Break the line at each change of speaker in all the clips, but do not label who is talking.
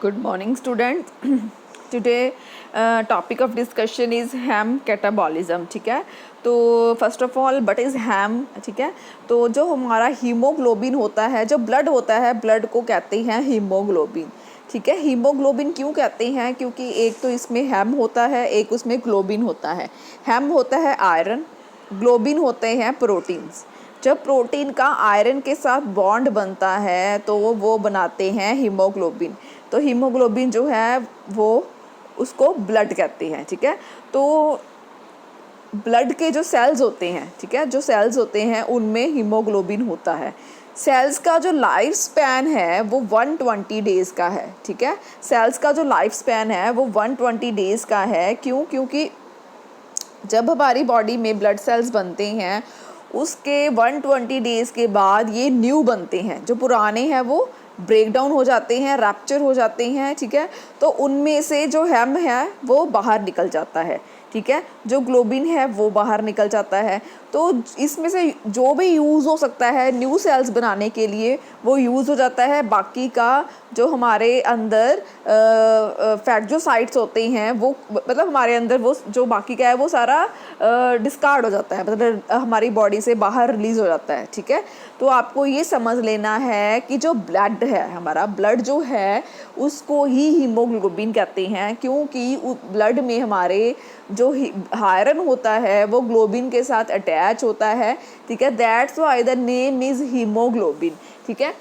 Good morning, students. Today topic of discussion is ham catabolism. ठीक है, तो first of all but is haem. ठीक है, तो जो हमारा हीमोग्लोबिन होता है, जो ब्लड होता है, ब्लड को कहते हैं हीमोग्लोबिन. ठीक है, हीमोग्लोबिन क्यों कहते हैं? क्योंकि एक तो इसमें हैम होता है, एक उसमें ग्लोबिन होता है. हैम होता है आयरन, ग्लोबिन होते हैं प्रोटीन्स. जब प्रोटीन का आयरन के साथ बॉन्ड बनता है तो वो बनाते हैं हीमोग्लोबिन. तो हीमोग्लोबिन जो है वो उसको ब्लड कहते हैं. ठीक है, तो ब्लड के जो सेल्स होते हैं, ठीक है, जो सेल्स होते हैं उनमें हीमोग्लोबिन होता है. सेल्स का जो लाइफ स्पैन है वो 120 डेज़ का है. ठीक है, सेल्स का जो लाइफ स्पैन है वो 120 डेज़ का है. क्यों? क्योंकि जब हमारी बॉडी में ब्लड सेल्स बनते हैं उसके 120 डेज़ के बाद ये न्यू बनते हैं. जो पुराने हैं वो ब्रेक डाउन हो जाते हैं, रैप्चर हो जाते हैं. ठीक है, तो उनमें से जो हैम है वो बाहर निकल जाता है. ठीक है, जो ग्लोबिन है वो बाहर निकल जाता है. तो इसमें से जो भी यूज़ हो सकता है न्यू सेल्स बनाने के लिए वो यूज़ हो जाता है. बाकी का जो हमारे अंदर फैगोसाइट्स होते हैं वो मतलब हमारे अंदर वो जो बाकी का है वो सारा डिस्कार्ड हो जाता है, मतलब हमारी बॉडी से बाहर रिलीज़ हो जाता है. ठीक है, तो आपको ये समझ लेना है कि जो ब्लड है, हमारा ब्लड जो है उसको ही हीमोग्लोबिन कहते हैं. क्योंकि ब्लड में हमारे जो आयरन होता है वो ग्लोबिन के साथ अटैच होता है. ठीक है, that's why the name is haemoglobin. ठीक है,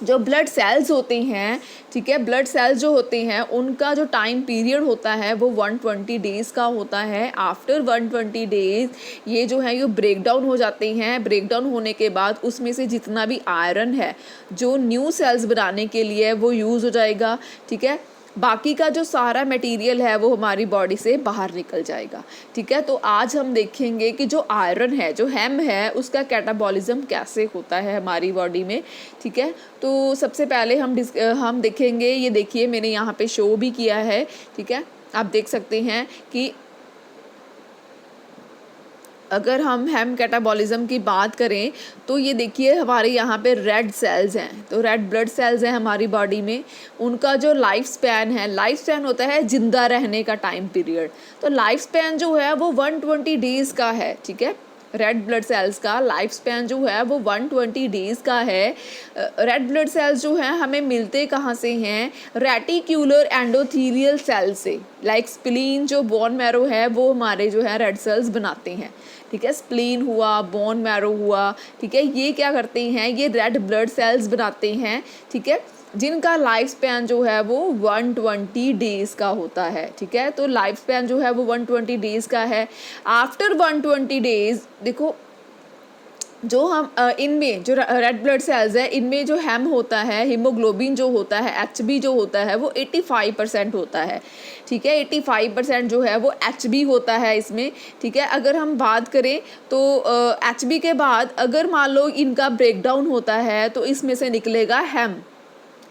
जो ब्लड सेल्स होते हैं, ठीक है, ब्लड सेल्स जो होते हैं उनका जो टाइम पीरियड होता है वो 120 डेज़ का होता है. आफ्टर 120 डेज़ ये जो है ये ब्रेक डाउन हो जाते हैं. ब्रेक डाउन होने के बाद उसमें से जितना भी आयरन है जो न्यू सेल्स बनाने के लिए वो यूज़ हो जाएगा. ठीक है, बाकी का जो सारा मटेरियल है वो हमारी बॉडी से बाहर निकल जाएगा. ठीक है, तो आज हम देखेंगे कि जो आयरन है, जो हैम है, उसका कैटाबॉलिज्म कैसे होता है हमारी बॉडी में. ठीक है, तो सबसे पहले हम देखेंगे, ये देखिए मैंने यहाँ पे शो भी किया है. ठीक है, आप देख सकते हैं कि अगर हम हैम कैटाबॉलिज्म की बात करें तो ये देखिए हमारे यहाँ पे रेड सेल्स हैं, तो रेड ब्लड सेल्स हैं हमारी बॉडी में. उनका जो लाइफ स्पैन है, लाइफ स्पैन होता है जिंदा रहने का टाइम पीरियड. तो लाइफ स्पैन जो है वो 120 डेज़ का है. ठीक है, रेड ब्लड सेल्स का लाइफ स्पैन जो है वो 120 डेज़ का है. रेड ब्लड सेल्स जो हैं हमें मिलते कहाँ से हैं? रेटिक्यूलर एंडोथीलियल सेल से. लाइक स्प्लीन, जो बोन मैरो है वो हमारे जो है रेड सेल्स बनाते हैं. ठीक है, स्प्लीन हुआ, बोन मैरो हुआ. ठीक है, ये क्या करते हैं? ये रेड ब्लड सेल्स बनाते हैं. ठीक है, जिनका लाइफ स्पैन जो है वो 120 डेज़ का होता है. ठीक है, तो लाइफ स्पैन जो है वो 120 डेज़ का है. आफ्टर 120 डेज़ देखो जो हम इनमें जो रेड ब्लड सेल्स है इनमें जो हैम होता है, हीमोग्लोबिन जो होता है, एचबी जो होता है वो 85% होता है. ठीक है, 85% जो है वो एचबी होता है इसमें. ठीक है, अगर हम बात करें तो एचबी के बाद अगर मान लो इनका ब्रेकडाउन होता है तो इसमें से निकलेगा हैम.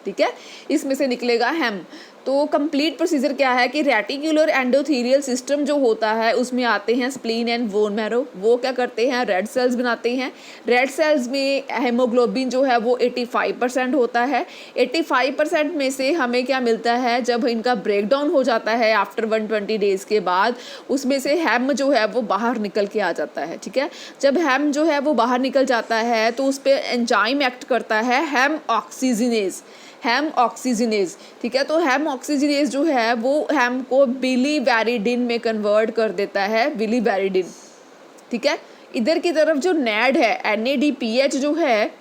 ठीक है, इसमें से निकलेगा हैम. तो कंप्लीट प्रोसीजर क्या है कि रेटिक्यूलर एंडोथीलियल सिस्टम जो होता है उसमें आते हैं स्प्लीन एंड बोन मैरो. वो क्या करते हैं? रेड सेल्स बनाते हैं. रेड सेल्स में हेमोग्लोबिन जो है वो 85% होता है. 85% में से हमें क्या मिलता है? जब इनका ब्रेक डाउन हो जाता है आफ्टर 120 डेज़ के बाद उसमें से हैम जो है वो बाहर निकल के आ जाता है. ठीक है, जब हैम जो है वो बाहर निकल जाता है तो उस पर एंजाइम एक्ट करता है हैम ऑक्सीजनेज. हैम ऑक्सीजनेज. ठीक है, तो हैम ऑक्सीजनेज जो है वो हैम को बिलीवेरिडिन में कन्वर्ट कर देता है, बिलीवेरिडिन. ठीक है, इधर की तरफ जो NAD है, NADPH जो है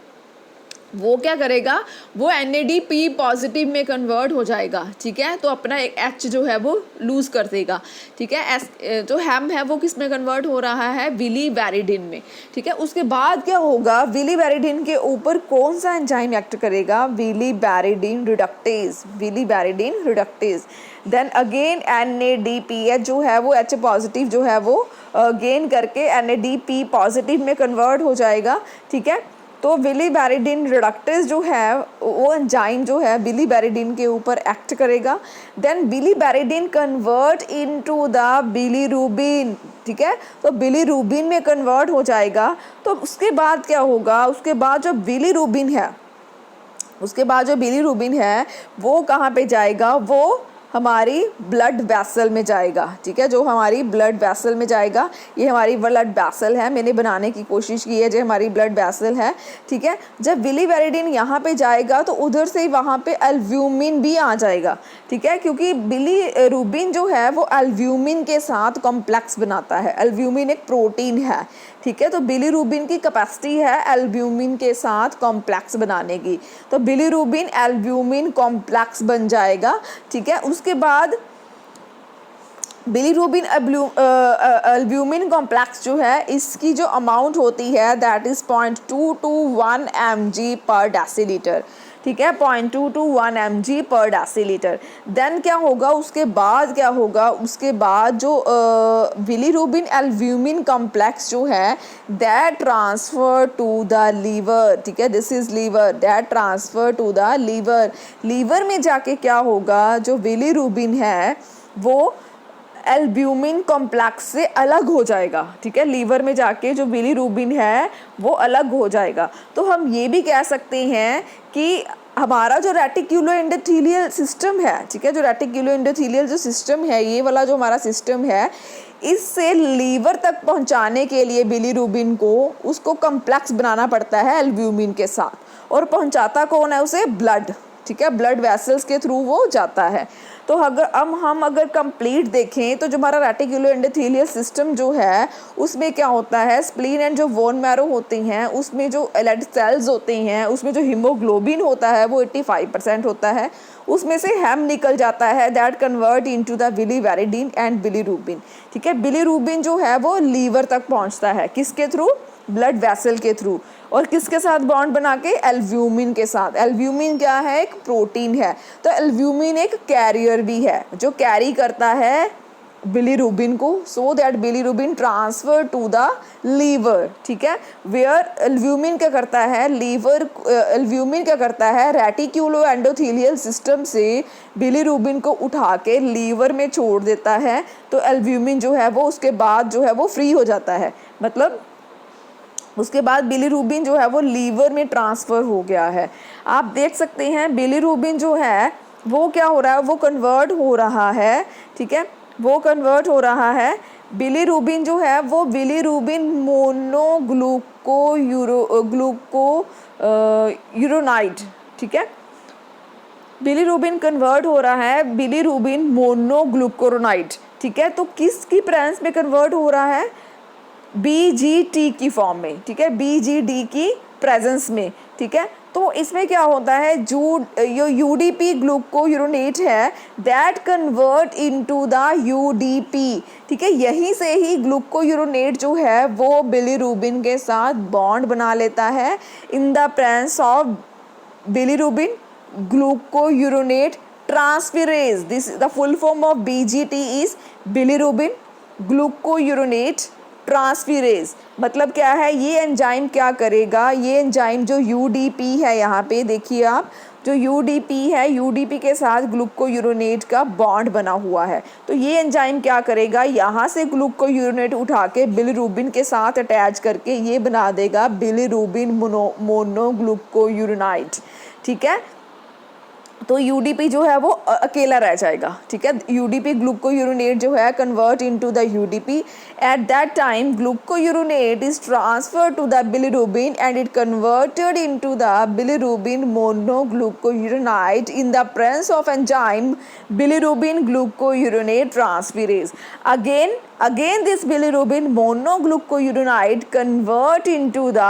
वो क्या करेगा? वो NADP पॉजिटिव में कन्वर्ट हो जाएगा. ठीक है, तो अपना एक H जो है वो लूज़ कर देगा. ठीक है, जो हैम है वो किस में कन्वर्ट हो रहा है? बिलीवेरिडिन में. ठीक है, उसके बाद क्या होगा? बिलीवेरिडिन के ऊपर कौन सा एंजाइम एक्ट करेगा? Biliverdin reductase. Biliverdin reductase. Then again NADPH जो है वो H पॉजिटिव जो है वो गेन करके NADP पॉजिटिव में कन्वर्ट हो जाएगा. ठीक है, तो बिलीवेरिडिन रिडक्टेज जो है वो एंजाइम जो है बिलीवेरिडिन के ऊपर एक्ट करेगा. Then biliverdin convert into the bilirubin. ठीक है, तो बिलीरुबिन में कन्वर्ट हो जाएगा. तो उसके बाद क्या होगा? उसके बाद जो बिलीरुबिन है उसके बाद जो बिलीरुबिन है वो कहाँ पे जाएगा, वो हमारी ब्लड वेसल में जाएगा, ठीक है, जो हमारी ब्लड वेसल में जाएगा। ये हमारी ब्लड वेसल है, मैंने बनाने की कोशिश की है, जो हमारी ब्लड वेसल है, ठीक है। जब बिलीवेरिडिन यहाँ पे जाएगा तो उधर से वहाँ पे एल्ब्यूमिन भी आ जाएगा, ठीक है, क्योंकि बिलीरुबिन जो है वो एल्ब्यूमिन के साथ कॉम्प्लेक्स बनाता है। एल्ब्यूमिन एक प्रोटीन है, ठीक है, तो बिलीरुबिन की कैपेसिटी है एल्ब्यूमिन के साथ कॉम्प्लेक्स बनाने की, तो बिलीरुबिन एल्ब्यूमिन कॉम्प्लेक्स बन जाएगा, ठीक है। उसके बाद बिलीरुबिन एल्ब्यूमिन कॉम्प्लेक्स जो है इसकी जो अमाउंट होती है दैट इज़ 0.2 to 1 mg पर डेसीलीटर, ठीक है, 0.2 to 1 mg पर डेसीलीटर। देन क्या होगा, उसके बाद क्या होगा, उसके बाद जो बिलीरुबिन एल्ब्यूमिन कॉम्प्लेक्स जो है that transfer to the liver, ठीक है, this is liver, that transfer to the liver. Liver में जाके क्या होगा, जो बिलीरुबिन है वो एल्ब्यूमिन कॉम्प्लेक्स से अलग हो जाएगा, ठीक है, लीवर में जाके जो बिलीरुबिन है वो अलग हो जाएगा। तो हम ये भी कह सकते हैं कि हमारा जो रेटिक्यूलो एंडोथेलियल सिस्टम है, ठीक है, जो रेटिक्यूलो एंडोथेलियल जो सिस्टम है, ये वाला जो हमारा सिस्टम है, इससे लीवर तक पहुंचाने के लिए बिलीरुबिन को उसको कॉम्प्लेक्स बनाना पड़ता है एल्ब्यूमिन के साथ, और पहुंचाता कौन है उसे, ब्लड, ठीक है, ब्लड वेसल्स के थ्रू वो जाता है। तो हम अगर कंप्लीट देखें तो जो हमारा रेटिक्यूलो एंडोथेलियल सिस्टम जो है उसमें क्या होता है, स्प्लीन एंड जो बोन मैरो होते हैं उसमें जो एलेट सेल्स होते हैं उसमें जो हीमोग्लोबिन होता है वो 85% होता है, उसमें से हेम निकल जाता है that convert into the biliverdin and bilirubin, ठीक है। बिलीरुबिन जो है वो लीवर तक पहुंचता है, किसके थ्रू, ब्लड वेसल के थ्रू, और किसके साथ बॉन्ड बना के, एल्ब्यूमिन के साथ। एल्ब्यूमिन क्या है, एक प्रोटीन है, तो एल्ब्यूमिन एक कैरियर भी है जो कैरी करता है बिलीरुबिन को, so that bilirubin transfer to the liver, ठीक है, वेयर एल्ब्यूमिन क्या करता है, एल्ब्यूमिन क्या करता है, रेटिक्यूलो एंडोथेलियल सिस्टम से बिलीरुबिन को उठा के लीवर में छोड़ देता है, तो एल्ब्यूमिन जो है वो उसके बाद जो है वो फ्री हो जाता है, मतलब उसके बाद बिलीरुबिन जो है वो लीवर में ट्रांसफ़र हो गया है। आप देख सकते हैं बिलीरुबिन जो है वो क्या हो रहा है, वो कन्वर्ट हो रहा है, ठीक है, वो कन्वर्ट हो रहा है। बिलीरुबिन जो है वो बिलीरुबिन यूरोनाइड, ठीक है, बिलीरुबिन कन्वर्ट हो रहा है बिलीरुबिन मोनोग्लूकोरोनाइड, ठीक है, तो किसकी प्रेजेंस में कन्वर्ट हो रहा है, BGT की फॉर्म में, ठीक है, BGD की प्रेजेंस में, ठीक है। तो इसमें क्या होता है, जो UDP ग्लूकोयूरोनेट है that convert into the UDP, ठीक है, यहीं से ही ग्लूकोयूरोनेट जो है वो बिलीरुबिन के साथ बॉन्ड बना लेता है in the presence of bilirubin glucuronate transferase. This the full form of BGT is bilirubin glucuronate transferase. मतलब क्या है, ये एंजाइम क्या करेगा, ये एंजाइम जो UDP है, यहाँ पे देखिए आप, जो UDP है, UDP के साथ ग्लूकोयूरोनेट का बॉन्ड बना हुआ है, तो ये एंजाइम क्या करेगा, यहाँ से ग्लूकोयूरोनेट उठा के बिलीरुबिन के साथ अटैच करके ये बना देगा बिलीरुबिन मोनोग्लूकोयूरोनाइड, ठीक है। तो UDP जो है वो अकेला रह जाएगा, ठीक है, UDP ग्लूकोयूरोनेट जो है convert into the UDP। At that time glucuronate is transfer to the bilirubin and it converted into the bilirubin monoglucuronide in the presence of enzyme bilirubin glucuronate transferase. Again this bilirubin monoglucouronide convert into the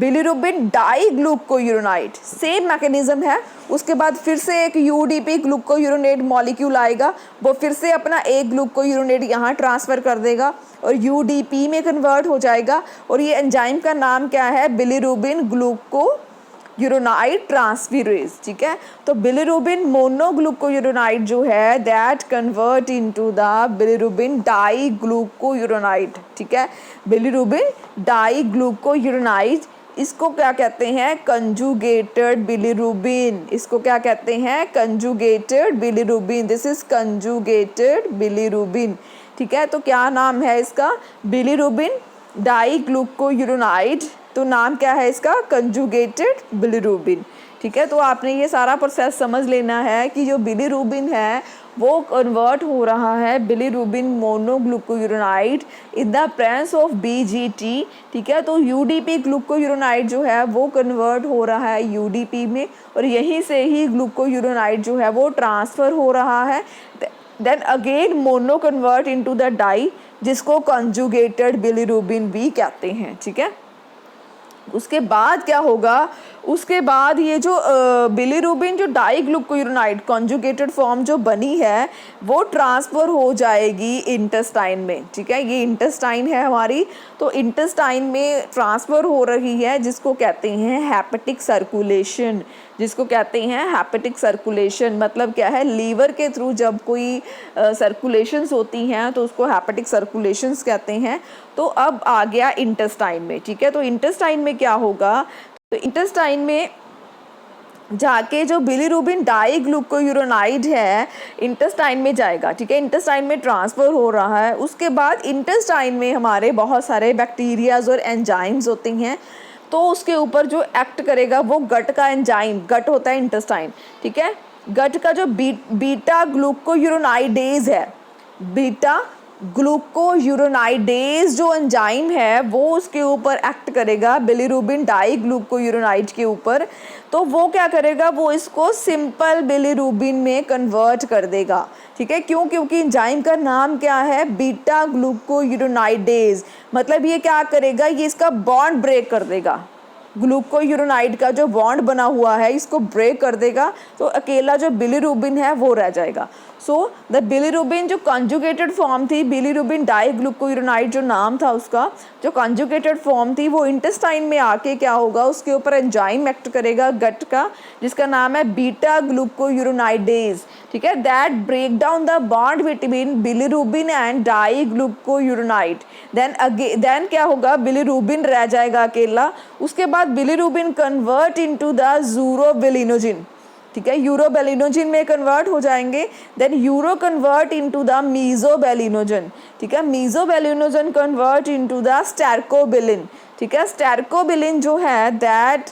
bilirubin diglucouronide, same mechanism है। उसके बाद फिर से एक UDP ग्लूकोयूरोनेट molecule आएगा, वो फिर से अपना एक ग्लूकोयूरोनेट यहाँ ट्रांसफ़र कर देगा और UDP में कन्वर्ट हो जाएगा, और ये एंजाइम का नाम क्या है, बिलीरुबिन ग्लूकोयूरोनाइड ट्रांसफेरेज, ठीक है। तो बिलीरुबिन मोनोग्लूकोयूरोनाइड जो है that convert into the bilirubin diglucuronide, ठीक है, बिलीरुबिन डाइग्लूकोयूरोनाइड, इसको क्या कहते हैं, कंजुगेटेड बिलीरुबिन, इसको क्या कहते हैं, conjugated bilirubin, this is conjugated bilirubin, ठीक है। तो क्या नाम है इसका, बिलीरुबिन डाइग्लूकोयूरोनाइड, तो नाम क्या है इसका, कंजुगेटेड बिलीरुबिन, ठीक है। तो आपने ये सारा प्रोसेस समझ लेना है कि जो बिलीरुबिन है वो कन्वर्ट हो रहा है bilirubin monoglucuronide in the presence of BGT, ठीक है। तो यूडीपी ग्लूकोयूरोनाइड जो है वो कन्वर्ट हो रहा है यूडीपी में, और यहीं से ही ग्लूकोयूरोनाइड जो है वो ट्रांसफ़र हो रहा है। Then again mono convert into the di, जिसको कंजुगेटेड बिलीरुबिन भी कहते हैं, ठीक है। उसके बाद क्या होगा, उसके बाद ये जो बिलीरुबिन जो डाईग्लूकोयूरोनाइड कॉन्जुगेटेड फॉर्म जो बनी है वो ट्रांसफ़र हो जाएगी इंटेस्टाइन में, ठीक है। ये इंटेस्टाइन है हमारी, तो इंटेस्टाइन में ट्रांसफ़र हो रही है, जिसको कहते हैं हेपेटिक सर्कुलेशन, जिसको कहते हैं हेपेटिक सर्कुलेशन। मतलब क्या है, लीवर के थ्रू जब कोई सर्कुलेशंस होती हैं तो उसको हेपेटिक सर्कुलेशंस कहते हैं। तो अब आ गया इंटेस्टाइन में, ठीक है। तो इंटेस्टाइन में क्या होगा, तो इंटेस्टाइन में जाके जो बिलीरुबिन डाईग्लूकोयूरोनाइड है इंटेस्टाइन में जाएगा, ठीक है। इंटेस्टाइन में ट्रांसफ़र हो रहा है। उसके बाद इंटेस्टाइन में हमारे बहुत सारे बैक्टीरियाज और एंजाइम्स होते हैं, तो उसके ऊपर जो एक्ट करेगा वो गट का एंजाइम, गट होता है इंटेस्टाइन, ठीक है। गट का जो बीटा ग्लूकोयूरोनाइडेज है, बीटा ग्लूकोयूरोनाइडेज जो एंजाइम है वो उसके ऊपर एक्ट करेगा बिलीरुबिन डाईग्लूकोयूरोनाइड के ऊपर। तो वो क्या करेगा, वो इसको सिंपल बिलीरुबिन में कन्वर्ट कर देगा, ठीक है। क्यों, क्योंकि एंजाइम का नाम क्या है, बीटा ग्लूकोयूरोनाइडेज। मतलब ये क्या करेगा, ये इसका बॉन्ड ब्रेक कर देगा, ग्लूकोयूरोनाइड का जो बॉन्ड बना हुआ है इसको ब्रेक कर देगा, तो अकेला जो बिलीरुबिन है वो रह जाएगा। सो द बिलीरुबिन जो कंजुगेटेड फॉर्म थी, बिलीरुबिन डाईग्लूकोयूरोनाइड जो नाम था उसका, जो कंजुगेटेड फॉर्म थी, वो इंटेस्टाइन में आके क्या होगा, उसके ऊपर एंजाइम एक्ट करेगा गट का, जिसका नाम है बीटा ग्लूकोयूरोनाइडेज, ठीक है। That break down the bond between bilirubin and diglucuronide. Then क्या होगा, बिलीरुबिन रह जाएगा अकेला। उसके बाद bilirubin convert into the urobilinogen, ठीक है, यूरोबिलिनोजिन में कन्वर्ट हो जाएंगे। Then uro convert into the mesobilinogen, ठीक है। Mesobilinogen convert into the stercobilin, ठीक है। स्टेरकोबिलिन जो है that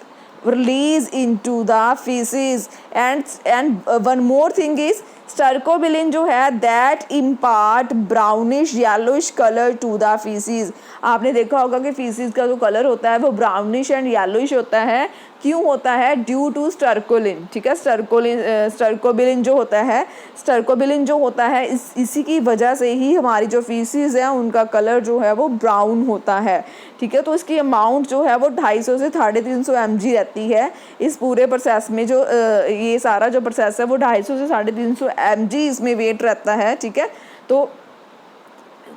release into the faeces, and one more thing is stercobilin जो है that impart brownish yellowish colour to the faeces. आपने देखा होगा कि फीसिस का जो कलर होता है वो ब्राउनिश एंड येलोइश होता है। क्यों होता है, ड्यू टू स्टेरकोलिन, ठीक है। स्टेरकोबिलिन जो होता है इसी की वजह से ही हमारी जो फीसिस है उनका कलर जो है वो ब्राउन होता है, ठीक है। तो इसकी अमाउंट जो है वो 250 से 350 mg रहती है इस पूरे प्रोसेस में। जो ये सारा जो प्रोसेस है वो 250 से 350 mg इसमें वेट रहता है, ठीक है।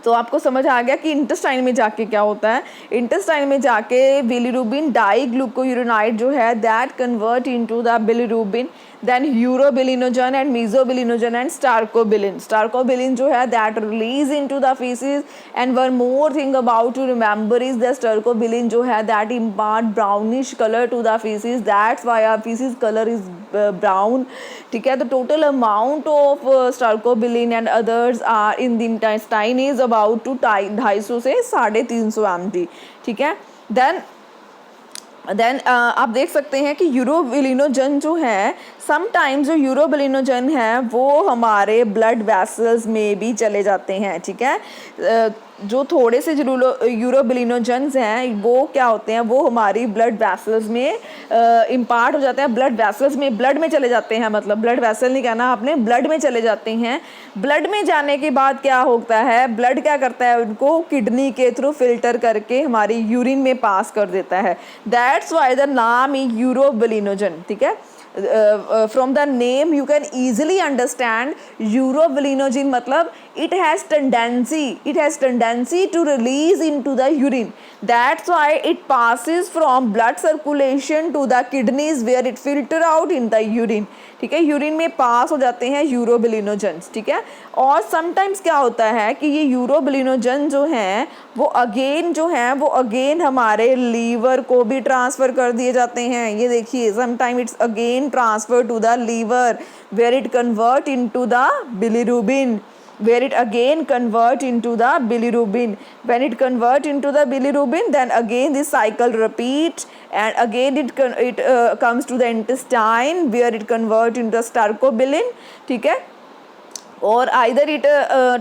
तो आपको समझ आ गया कि इंटेस्टाइन में जाके क्या होता है। इंटेस्टाइन में जाके बिलीरुबिन डाईग्लूकोयूरोनाइड जो है that convert into the bilirubin, then urobilinogen and mesobilinogen and stercobilin जो है that release into the faeces. And one more thing about to remember is the stercobilin जो है that impart brownish colour to the faeces, that's why our faeces colour is brown, ठीक है। The total amount of stercobilin and others are in the intestine is about to 250 से 350 mg, ठीक है। Then आप देख सकते हैं कि यूरोबिलिनोजन जो है, समटाइम्स जो यूरोबिलिनोजन है वो हमारे ब्लड वेसल्स में भी चले जाते हैं, ठीक है। जो थोड़े से यूरोबिलिनोजन्स हैं वो क्या होते हैं, वो हमारी ब्लड वेसल्स में इम्पार्ट हो जाते हैं, ब्लड में चले जाते हैं। मतलब ब्लड वेसल नहीं कहना आपने, ब्लड में चले जाते हैं। ब्लड में जाने के बाद क्या होता है, ब्लड क्या करता है, उनको किडनी के थ्रू फिल्टर करके हमारी यूरिन में पास कर देता है। दैट्स वाई द नाम इज यूरोबिलिनोजन, ठीक है। From the name you can easily understand यूरोबिलिनोजिन मतलब it has tendency to release into the urine. That's why it passes from blood circulation to the kidneys where it filter out in the urine, ठीक है। Urine में पास हो जाते हैं यूरोबिलिनोजन्स, ठीक है। और समटाइम्स क्या होता है कि ये यूरोबिलिनोजन जो हैं वो अगेन हमारे लीवर को भी ट्रांसफ़र कर दिए जाते हैं। ये देखिए, sometime it's again transfer to the liver where it convert into the bilirubin. where it again convert into the bilirubin. When it convert into the bilirubin, then again this cycle repeat, and again it comes to the intestine where it convert into stercobilin. ठीक है, और either it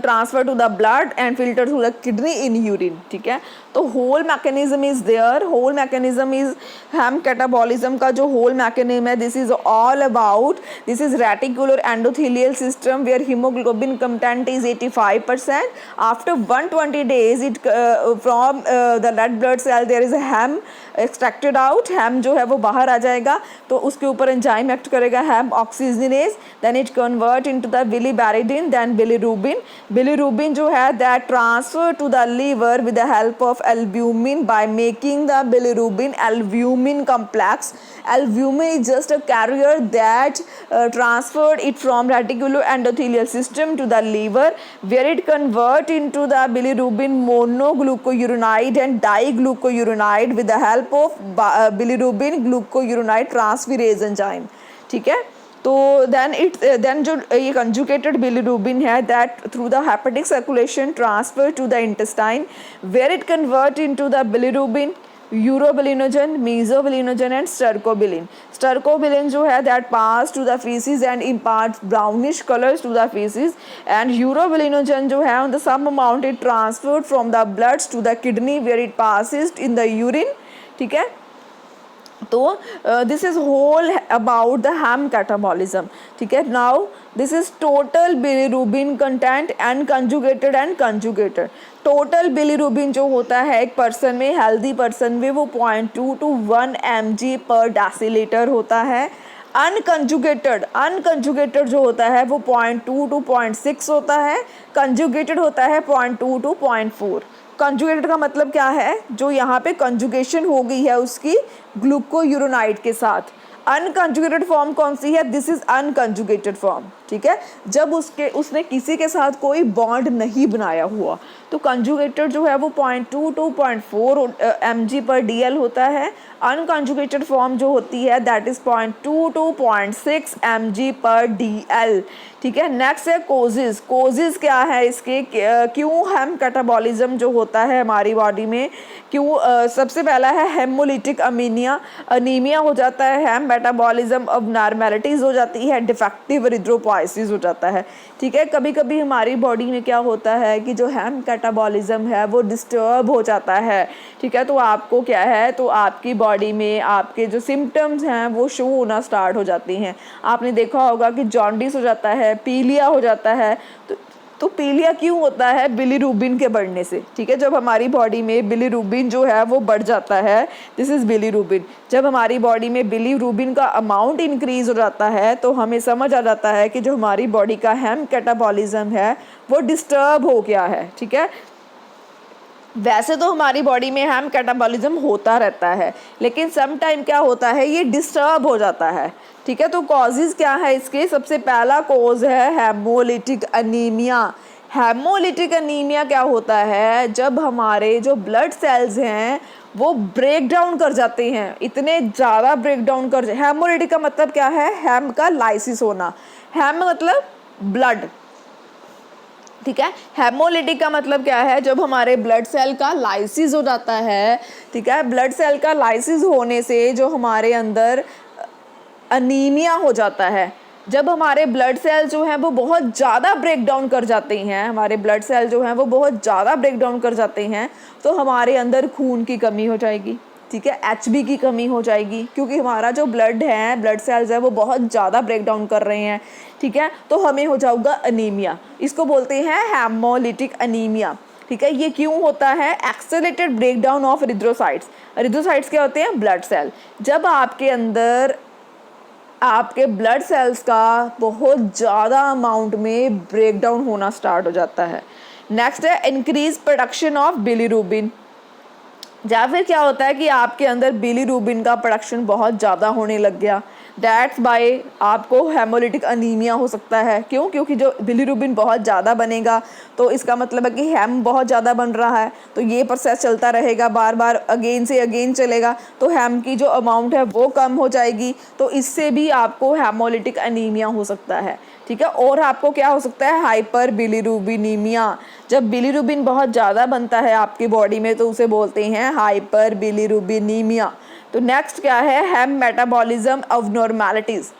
transfer to the blood and filter through the kidney in urine. ठीक है, तो whole mechanism is there. Whole mechanism is haem catabolism का जो whole mechanism है, this is all about, this is reticular endothelial system where haemoglobin content is 85%. After 120 days it from the red blood cell there is haem extracted out. Haem जो है वो बाहर आ जाएगा, तो उसके ऊपर एंजाइम एक्ट करेगा haem oxygenase. Then it convert into the biliverdin, then bilirubin. Bilirubin जो है that transfer to the liver with the help of albumin by making the bilirubin albumin complex. Albumin is just a carrier that transferred it from reticular endothelial system to the liver, where it convert into the bilirubin monoglucuronide and diglucuronide with the help of bilirubin glucuronide transferase enzyme. ठीक है, तो then जो ये conjugated bilirubin है that through the hepatic circulation transfer to the intestine where it convert into the bilirubin, urobilinogen, mesobilinogen and stercobilin. Stercobilin जो है that pass to the faeces and impart brownish colours to the faeces, and urobilinogen जो है on the some amount it transferred from the bloods to the kidney where it passes in the urine. ठीक है, तो this is whole about the haem catabolism. ठीक है, now this is total bilirubin content and conjugated and conjugated. Total bilirubin जो होता है एक person में, हेल्दी पर्सन में, वो 0.2 to 1 mg पर डेसीलीटर होता है. अनकंजुगेटेड जो होता है वो 0.2 to 0.6 होता है. कंजुगेटेड होता है 0.2 to 0.4. कंजुगेटेड का मतलब क्या है, जो यहाँ पे कंजुगेशन हो गई है उसकी ग्लूकोयूरोनाइड के साथ. अनकंजुगेटेड फॉर्म कौन सी है, दिस इज अनकंजुगेटेड फॉर्म. ठीक है, जब उसने किसी के साथ कोई बॉन्ड नहीं बनाया हुआ. तो कंजुगेटेड जो है वो 0.2 to 0.4 mg पर DL होता है. अनकंजुगेटेड फॉर्म जो होती है दैट इज 0.2 to 0.6 mg पर DL. ठीक है, नेक्स्ट है कोजेज. कोजेज क्या है इसके, क्यों हेम कैटाबॉलिज्म जो होता है हमारी बॉडी में, क्यों सबसे पहला है हेमोलिटिक अनीमिया हो जाता है, हेम मेटाबॉलिज्म अबनॉर्मैलिटीज़ हो जाती है, डिफेक्टिव एरिथ्रोपोइसिस हो जाता है. ठीक है, कभी कभी हमारी बॉडी में क्या होता है कि जो हेम कैटाबॉलिज्म है वो डिस्टर्ब हो जाता है. ठीक है, तो आपको क्या है, तो आपकी बॉडी में आपके जो सिम्टम्स हैं वो शो होना स्टार्ट हो जाती हैं. आपने देखा होगा कि जॉन्डिस हो जाता है, पीलिया हो जाता है. तो पीलिया क्यों होता है, बिलिरुबिन के बढ़ने से. ठीक है, जब हमारी बॉडी में बिलिरुबिन जो है वो बढ़ जाता है, दिस इज़ बिलिरुबिन. जब हमारी बॉडी में बिलिरुबिन का अमाउंट इंक्रीज हो जाता है तो हमें समझ आ जाता है कि जो हमारी बॉडी का हेम कैटाबॉलिज्म है वो डिस्टर्ब हो गया है. ठीक है, वैसे तो हमारी बॉडी में हेम कैटाबॉलिज्म होता रहता है, लेकिन सम टाइम क्या होता है, ये डिस्टर्ब हो जाता है. ठीक है, तो कॉजेज़ क्या है इसके, सबसे पहला कॉज है हेमोलिटिक अनीमिया. हेमोलिटिक अनीमिया क्या होता है, जब हमारे जो ब्लड सेल्स हैं वो ब्रेक डाउन कर जाते हैं, इतने ज़्यादा ब्रेक डाउन कर. हेमोलिटिक का मतलब क्या है, हेम का लाइसिस होना. हेम मतलब ब्लड. ठीक है, हेमोलिटिक का मतलब क्या है, जब हमारे ब्लड सेल का लाइसिस हो जाता है. ठीक है, ब्लड सेल का लाइसिस होने से जो हमारे अंदर अनीमिया हो जाता है. जब हमारे ब्लड सेल जो हैं वो बहुत ज़्यादा ब्रेक डाउन कर जाते हैं, हमारे ब्लड सेल जो हैं वो बहुत ज़्यादा ब्रेक डाउन कर जाते हैं, तो हमारे अंदर खून की कमी हो जाएगी. ठीक है, HB की कमी हो जाएगी, क्योंकि हमारा जो ब्लड है, ब्लड सेल्स है वो बहुत ज़्यादा ब्रेक डाउन कर रहे हैं. ठीक है, तो हमें हो जाऊगा अनीमिया. इसको बोलते हैं हेमोलिटिक अनीमिया. ठीक है, ये क्यों होता है, accelerated break down of erythrocytes. Erythrocytes क्या होते हैं, ब्लड सेल. जब आपके अंदर आपके ब्लड सेल्स का बहुत ज़्यादा अमाउंट में ब्रेक डाउन होना स्टार्ट हो जाता है. नेक्स्ट है इंक्रीज प्रोडक्शन ऑफ बिलिरुबिन. या फिर क्या होता है कि आपके अंदर बिलिरुबिन का प्रोडक्शन बहुत ज़्यादा होने लग गया, दैट्स बाय आपको हेमोलिटिक अनीमिया हो सकता है. क्यों, क्योंकि जो बिलिरुबिन बहुत ज़्यादा बनेगा तो इसका मतलब है कि हेम बहुत ज़्यादा बन रहा है, तो ये प्रोसेस चलता रहेगा, बार बार अगेन से अगेन चलेगा, तो हेम की जो अमाउंट है वो कम हो जाएगी, तो इससे भी आपको हेमोलिटिक अनीमिया हो सकता है. ठीक है। और आपको क्या हो सकता है, हाइपर बिलीरुबिनीमिया, जब बिलीरुबिन बहुत ज़्यादा बनता है आपकी बॉडी में तो उसे बोलते हैं हाइपर बिलीरुबिनीमिया। तो नेक्स्ट क्या है, हेम मेटाबॉलिज्म अबनॉर्मैलिटीज़,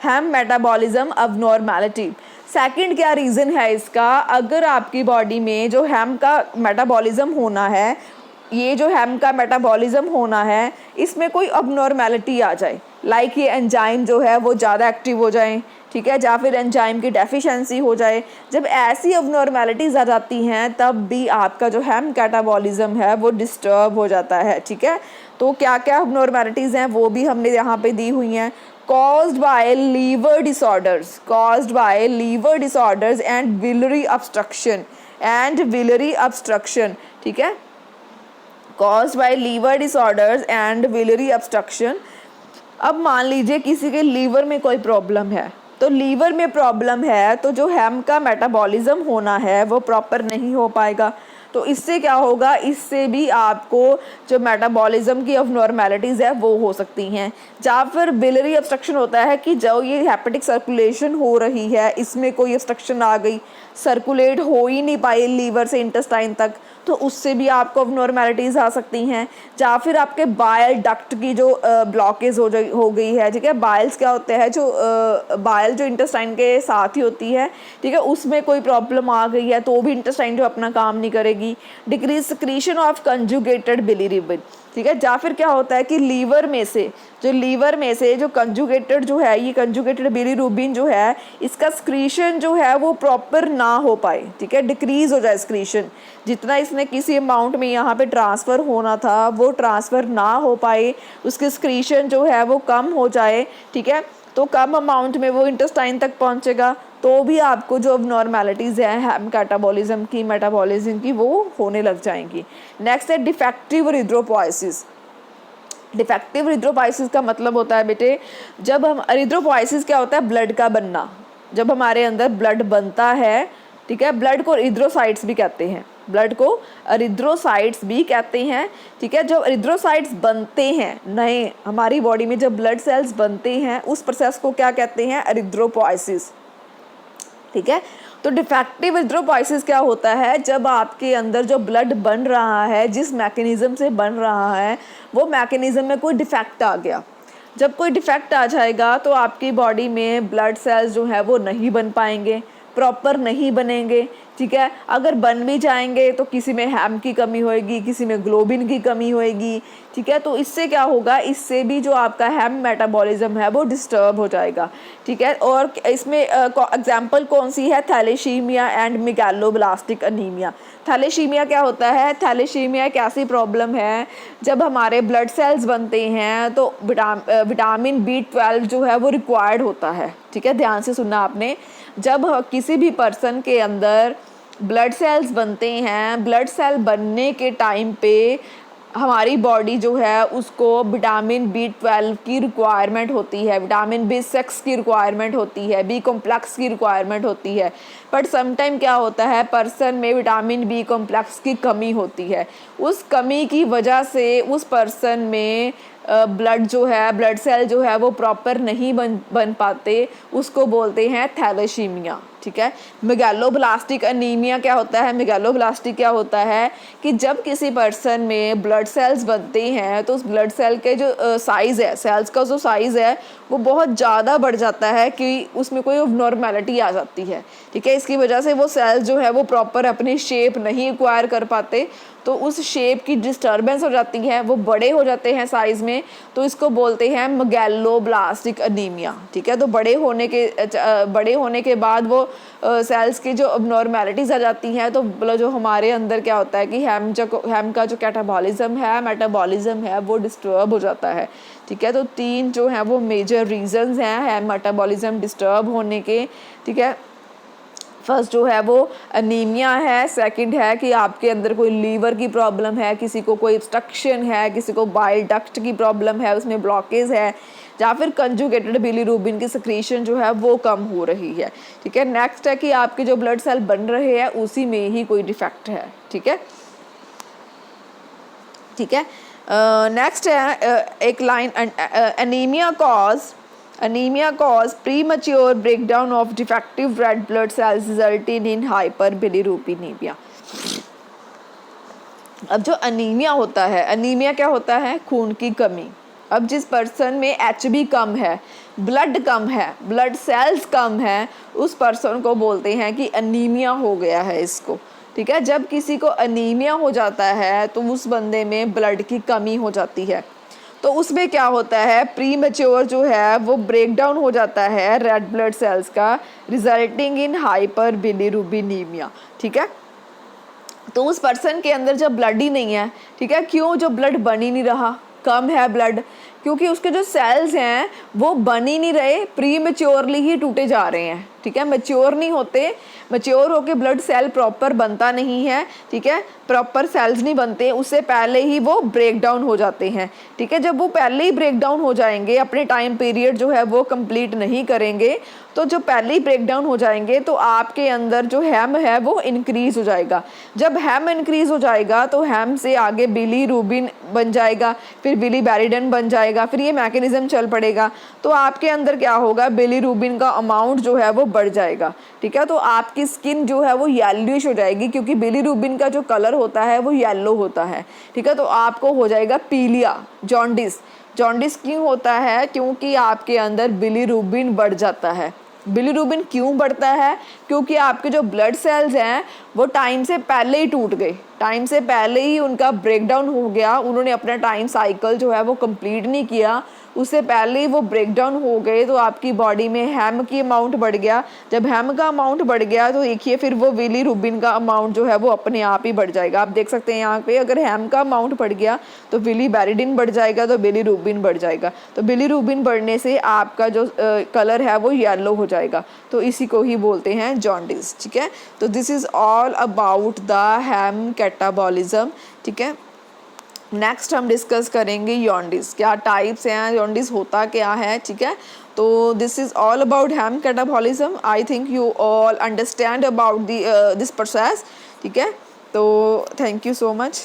हेम मेटाबॉलिज्म अबनॉर्मैलिटी। सेकंड क्या रीज़न है इसका, अगर आपकी बॉडी में जो हेम का मेटाबॉलिज्म होना है, ये जो हेम का मेटाबॉलिज्म होना है, इसमें कोई अबनॉर्मैलिटी आ जाए, लाइक ये एंजाइम जो है वो ज़्यादा एक्टिव हो जाए, ठीक है, या फिर एंजाइम की डेफिशिएंसी हो जाए, जब ऐसी अबनॉर्मैलिटीज़ आ जाती हैं तब भी आपका जो हेम कैटाबॉलिज्म है वो डिस्टर्ब हो जाता है, ठीक है। तो क्या क्या अबनॉर्मैलिटीज़ हैं वो भी हमने यहाँ पे दी हुई हैं। caused by liver disorders, caused by liver disorders and biliary obstruction, and biliary obstruction, ठीक है, caused by liver disorders and biliary obstruction। अब मान लीजिए किसी के लीवर में कोई प्रॉब्लम है, तो लीवर में प्रॉब्लम है तो जो हेम का मेटाबॉलिज्म होना है वो प्रॉपर नहीं हो पाएगा, तो इससे क्या होगा, इससे भी आपको जो मेटाबॉलिज्म की अबनॉर्मैलिटीज़ है वो हो सकती हैं। या फिर बिलरी ऑब्स्ट्रक्शन होता है कि जो ये हेपेटिक सर्कुलेशन हो रही है इसमें कोई ऑब्स्ट्रक्शन आ गई, सर्कुलेट हो ही नहीं पाई लीवर से इंटेस्टाइन तक, तो उससे भी आपको अबनॉर्मैलिटीज़ आ सकती हैं। या फिर आपके बाइल डक्ट की जो ब्लॉकेज हो गई है, ठीक है, बाइल्स क्या होते हैं, जो बाइल जो इंटेस्टाइन के साथ ही होती है, ठीक है, उसमें कोई प्रॉब्लम आ गई है तो भी इंटेस्टाइन जो अपना काम नहीं करेगी। Decrease secretion of conjugated bilirubin, ठीक है। या फिर क्या होता है कि लीवर में से जो कंजुगेटेड जो है, ये कंजुगेटेड बिलीरुबिन जो है, इसका स्क्रीशन जो है वो प्रॉपर ना हो पाए, ठीक है, डिक्रीज हो जाए स्क्रीशन, जितना इसने किसी अमाउंट में यहाँ पे ट्रांसफ़र होना था वो ट्रांसफ़र ना हो पाए, उसके स्क्रीशन जो है वो कम हो जाए, ठीक है, तो कम अमाउंट में वो इंटेस्टाइन तक पहुँचेगा, तो भी आपको जो अबनॉर्मैलिटीज़ हैं हेम कैटाबॉलिज्म की, मेटाबॉलिज्म की, वो होने लग जाएंगी। नेक्स्ट है डिफेक्टिव इरिथ्रोपोइसिस। डिफेक्टिव इरिथ्रोपोइसिस का मतलब होता है बेटे, जब हम, इरिथ्रोपोइसिस क्या होता है, ब्लड का बनना, जब हमारे अंदर ब्लड बनता है, ठीक है, ब्लड को इरिथ्रोसाइट्स भी कहते हैं, ब्लड को इरिथ्रोसाइट्स भी कहते हैं, ठीक है। जब इरिथ्रोसाइट्स बनते हैं नए हमारी बॉडी में, जब ब्लड सेल्स बनते हैं, उस प्रोसेस को क्या कहते हैं, इरिथ्रोपोइसिस, ठीक है। तो डिफेक्टिव इरिथ्रोपोइसिस क्या होता है, जब आपके अंदर जो ब्लड बन रहा है, जिस मैकेनिज़्म से बन रहा है, वो मैकेनिज़्म में कोई डिफेक्ट आ गया। जब कोई डिफेक्ट आ जाएगा तो आपकी बॉडी में ब्लड सेल्स जो है वो नहीं बन पाएंगे, प्रॉपर नहीं बनेंगे, ठीक है। अगर बन भी जाएंगे तो किसी में हेम की कमी होएगी, किसी में ग्लोबिन की कमी होएगी, ठीक है। तो इससे क्या होगा, इससे भी जो आपका हेम मेटाबॉलिज्म है वो डिस्टर्ब हो जाएगा, ठीक है। और इसमें एग्जांपल कौन सी है, thalassaemia and megaloblastic anaemia. Thalassaemia क्या होता है, थैलेसीमिया एक ऐसी प्रॉब्लम है जब हमारे ब्लड सेल्स बनते हैं तो विटामिन B12 जो है वो रिक्वायर्ड होता है, ठीक है, ध्यान से सुनना आपने। जब किसी भी पर्सन के अंदर ब्लड सेल्स बनते हैं, ब्लड सेल बनने के टाइम पे हमारी बॉडी जो है उसको विटामिन B12 की रिक्वायरमेंट होती है, विटामिन B6 की रिक्वायरमेंट होती है, B कॉम्प्लेक्स की रिक्वायरमेंट होती है। बट समटाइम क्या होता है, पर्सन में विटामिन B कॉम्प्लेक्स की कमी होती है, उस कमी की वजह से उस पर्सन में ब्लड जो है, ब्लड सेल जो है वो प्रॉपर नहीं बन पाते, उसको बोलते हैं थैलेसीमिया, ठीक है। मेगालोब्लास्टिक अनीमिया क्या होता है, मेगालोब्लास्टिक क्या होता है कि जब किसी पर्सन में ब्लड सेल्स बनते हैं तो उस ब्लड सेल के जो साइज़ है, सेल्स का जो साइज़ है वो बहुत ज़्यादा बढ़ जाता है कि उसमें कोई अबनॉर्मैलिटी आ जाती है, ठीक है। इसकी वजह से वो सेल्स जो है वो प्रॉपर अपनी शेप नहीं एक्वायर कर पाते, तो उस शेप की डिस्टर्बेंस हो जाती है, वो बड़े हो जाते हैं साइज़ में, तो इसको बोलते हैं मेगालोब्लास्टिक अनीमिया, ठीक है। तो बड़े होने के बाद वो सेल्स की जो अबनॉर्मैलिटीज़ आ जाती हैं, तो मतलब जो हमारे अंदर क्या होता है कि हेम का जो कैटाबॉलिज्म है, मेटाबॉलिज्म है, वो डिस्टर्ब हो जाता है, ठीक है। तो 3 जो हैं वो मेजर रीजंस हैं हेम मेटाबॉलिज्म डिस्टर्ब होने के, ठीक है। फर्स्ट जो है वो अनीमिया है, सेकंड है कि आपके अंदर कोई लीवर की प्रॉब्लम है, किसी को कोई ऑब्स्ट्रक्शन है, किसी को बाइल डक्ट की प्रॉब्लम है, उसमें ब्लॉकेज है, या फिर कंजुगेटेड बिलीरुबिन की सिक्रीशन जो है वो कम हो रही है, ठीक है। नेक्स्ट है कि आपके जो ब्लड सेल बन रहे हैं उसी में ही कोई डिफेक्ट है, ठीक है, ठीक है। नेक्स्ट है एक line, anaemia cause anaemia cause premature breakdown of defective red blood cells resulting in hyperbilirubinaemia. अब जो अनीमिया होता है, अनीमिया क्या होता है? खून की कमी। अब जिस पर्सन में HB कम है, ब्लड कम है, ब्लड सेल्स कम है, उस पर्सन को बोलते हैं कि अनीमिया हो गया है इसको, ठीक है। जब किसी को अनीमिया हो जाता है तो उस बंदे में ब्लड की कमी हो जाती है, तो उसमें क्या होता है, प्री मैच्योर जो है वो ब्रेक डाउन हो जाता है रेड ब्लड सेल्स का, रिजल्टिंग इन हाइपर बिलीरुबिनीमिया, ठीक है। तो उस पर्सन के अंदर जब ब्लड ही नहीं है, ठीक है, क्यों? जो ब्लड बन ही नहीं रहा, कम है ब्लड, क्योंकि उसके जो सेल्स हैं वो बन ही नहीं रहे, प्री मैच्योरली ही टूटे जा रहे हैं, ठीक है। मैच्योर नहीं होते, मैच्योर होके ब्लड सेल प्रॉपर बनता नहीं है, ठीक है, प्रॉपर सेल्स नहीं बनते, उससे पहले ही वो ब्रेक डाउन हो जाते हैं, ठीक है। जब वो पहले ही ब्रेक डाउन हो जाएंगे, अपने टाइम पीरियड जो है वो कंप्लीट नहीं करेंगे, तो जो पहले ही ब्रेक डाउन हो जाएंगे तो आपके अंदर जो हैम है वो इंक्रीज़ हो जाएगा। जब हैम इंक्रीज़ हो जाएगा तो हैम से आगे बिलीरुबिन बन जाएगा, फिर बिलीबैरिडन बन जाएगा, फिर ये मैकेनिज्म चल पड़ेगा, तो आपके अंदर क्या होगा, बिलीरुबिन का अमाउंट जो है वो बढ़ जाएगा, ठीक है। तो आपकी स्किन जो है वो येलोइश हो जाएगी, क्योंकि बिलीरुबिन का जो कलर होता है वो येलो होता है, ठीक है। तो आपको हो जाएगा पीलिया, जॉन्डिस। जॉन्डिस क्यों होता है? क्योंकि आपके अंदर बिलीरुबिन बढ़ जाता है। बिलीरुबिन क्यों बढ़ता है? क्योंकि आपके जो ब्लड सेल्स हैं वो टाइम से पहले ही टूट गए, टाइम से पहले ही उनका ब्रेकडाउन हो गया, उन्होंने अपना टाइम साइकिल जो है वो कंप्लीट नहीं किया, उससे पहले ही वो ब्रेकडाउन हो गए, तो आपकी बॉडी में हैम की अमाउंट बढ़ गया। जब हैम का अमाउंट बढ़ गया तो देखिए फिर वो बिलीरुबिन का अमाउंट जो है वो अपने आप ही बढ़ जाएगा। आप देख सकते हैं यहाँ पे, अगर हैम का अमाउंट बढ़ गया तो बिलीबैरिडन बढ़ जाएगा, तो बिलीरुबिन बढ़ जाएगा, तो बिलीरुबिन बढ़ने से आपका जो कलर है वो येलो हो जाएगा, तो इसी को ही बोलते हैं जॉन्डिस, ठीक है। तो this is all about the ham catabolism, ठीक है। नेक्स्ट हम डिस्कस करेंगे जॉन्डिस, क्या टाइप्स हैं, जॉन्डिस होता क्या है, ठीक है। तो this is all about ham catabolism. I think you all understand about this process, ठीक है। तो थैंक यू सो मच।